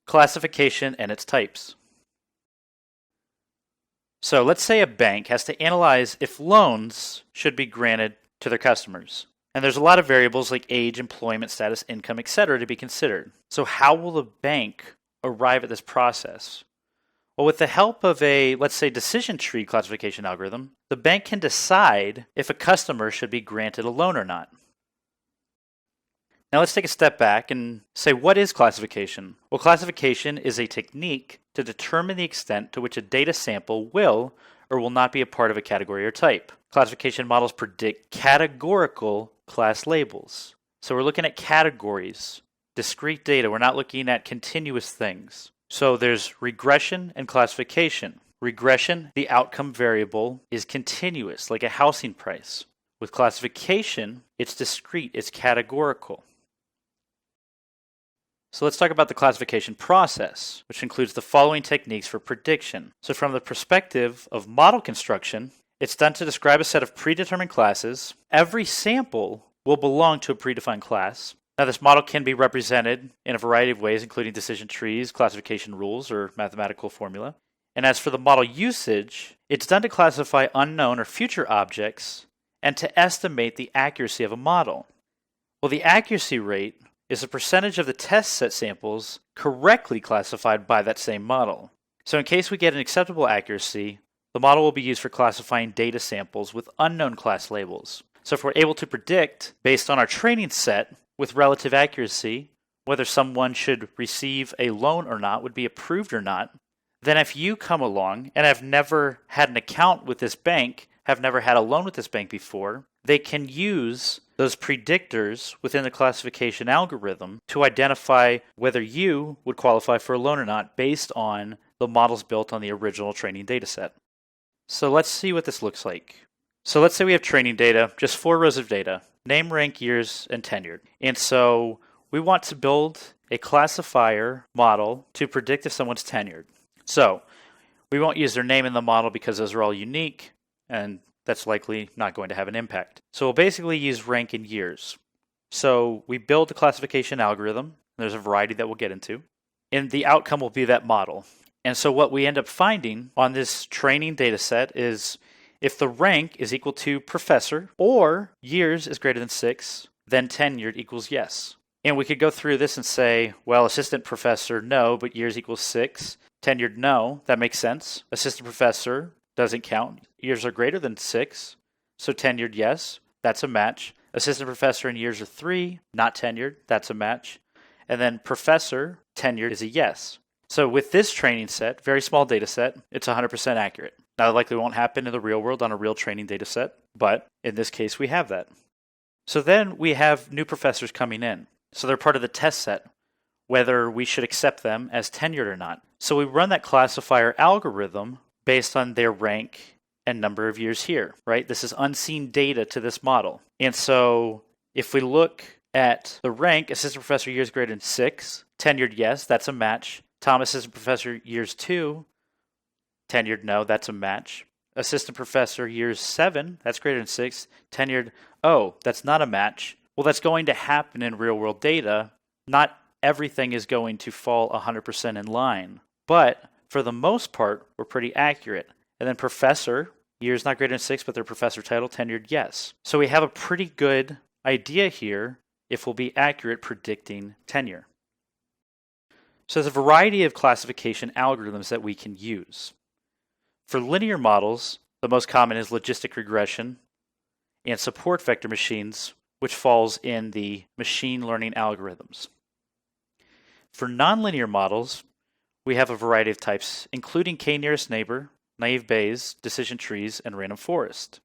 Classification and its types. So let's say a bank has to analyze if loans should be granted to their customers. And there's a lot of variables like age, employment status, income, etc. to be considered. So how will the bank arrive at this process? Well, with the help of a, let's say, decision tree classification algorithm, the bank can decide if a customer should be granted a loan or not. Now let's take a step back and say, what is classification? Well, classification is a technique to determine the extent to which a data sample will or will not be a part of a category or type. Classification models predict categorical class labels. So we're looking at categories, discrete data. We're not looking at continuous things. So there's regression and classification. Regression, the outcome variable, is continuous, like a housing price. With classification, it's discrete, it's categorical. So let's talk about the classification process, which includes the following techniques for prediction. So from the perspective of model construction, it's done to describe a set of predetermined classes. Every sample will belong to a predefined class. Now this model can be represented in a variety of ways, including decision trees, classification rules, or mathematical formula. And as for the model usage, it's done to classify unknown or future objects and to estimate the accuracy of a model. Well, the accuracy rate is a percentage of the test set samples correctly classified by that same model. So in case we get an acceptable accuracy, the model will be used for classifying data samples with unknown class labels. So if we're able to predict, based on our training set, with relative accuracy, whether someone should receive a loan or not, would be approved or not, then if you come along and have never had an account with this bank, have never had a loan with this bank before, they can use those predictors within the classification algorithm to identify whether you would qualify for a loan or not based on the models built on the original training data set. So let's see what this looks like. So let's say we have training data, just 4 rows of data, name, rank, years, and tenured. And so we want to build a classifier model to predict if someone's tenured. So we won't use their name in the model because those are all unique, and that's likely not going to have an impact. So we'll basically use rank and years. So we build the classification algorithm. There's a variety that we'll get into. And the outcome will be that model. And so what we end up finding on this training data set is if the rank is equal to professor or years is greater than 6, then tenured equals yes. And we could go through this and say, well, assistant professor, no, but years equals 6. Tenured, no. That makes sense. Assistant professor doesn't count. Years are greater than 6, so tenured, yes. That's a match. Assistant professor and years are 3, not tenured. That's a match. And then professor, tenured is a yes. So with this training set, very small data set, it's 100% accurate. Now, that likely won't happen in the real world on a real training data set, but in this case, we have that. So then we have new professors coming in. So they're part of the test set, whether we should accept them as tenured or not. So we run that classifier algorithm based on their rank and number of years here, right? This is unseen data to this model. And so if we look at the rank, assistant professor years greater than 6, tenured, yes, that's a match. Thomas, assistant professor years 2, tenured, no, that's a match. Assistant professor years 7, that's greater than 6, tenured, oh, that's not a match. Well, that's going to happen in real world data. Not everything is going to fall 100% in line, but for the most part, we're pretty accurate. And then professor, years not greater than 6, but their professor title, tenured, yes. So we have a pretty good idea here if we'll be accurate predicting tenure. So there's a variety of classification algorithms that we can use. For linear models, the most common is logistic regression and support vector machines, which falls in the machine learning algorithms. For nonlinear models, we have a variety of types, including k-nearest neighbor, naive Bayes, decision trees, and random forest.